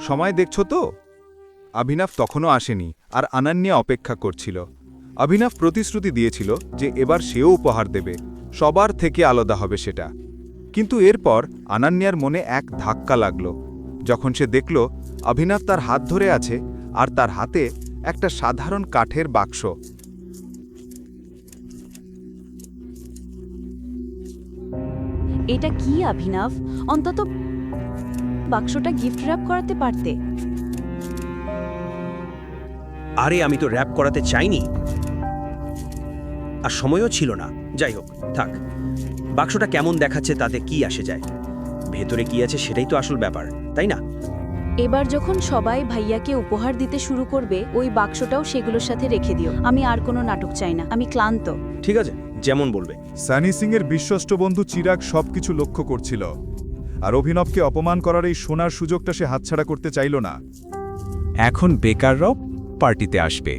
সময় দেখছো তো? অভিনব তখনও আসেনি আর অনন্যা অপেক্ষা করছিল। অভিনব প্রতিশ্রুতি দিয়েছিল যে এবার সেও উপহার দেবে, সবার থেকে আলাদা হবে সেটা। কিন্তু এরপর অনন্যার মনে এক ধাক্কা লাগল যখন সে দেখল অভিনব তার হাত ধরে আছে আর তার হাতে একটা সাধারণ কাঠের বাক্স। এটা কি অভিনব? অন্তত বাক্সটা গিফট র্যাপ করাতে পারতে। আরে আমি তো র্যাপ করাতে চাইনি, আর সময়ও ছিল না। যাই হোক, থাক। বাক্সটা কেমন দেখাচ্ছে তাতে কি আসে যায়? ভেতরে কি আছে সেটাই তো আসল ব্যাপার, তাই না? এবার যখন সবাই ভাইয়াকে উপহার দিতে শুরু করবে, ওই বাক্সটাও সেগুলোর সাথে রেখে দিও। আমি আর কোনো নাটক চাই না, আমি ক্লান্ত। ঠিক আছে, যেমন বলবে। সানি সিংয়ের বিশ্বস্ত বন্ধু চিরাগ সবকিছু লক্ষ্য করছিল, আর অভিনবকে অপমান করার এই সোনার সুযোগটা সে হাতছাড়া করতে চাইল না। এখন বেকাররাও পার্টিতে আসবে।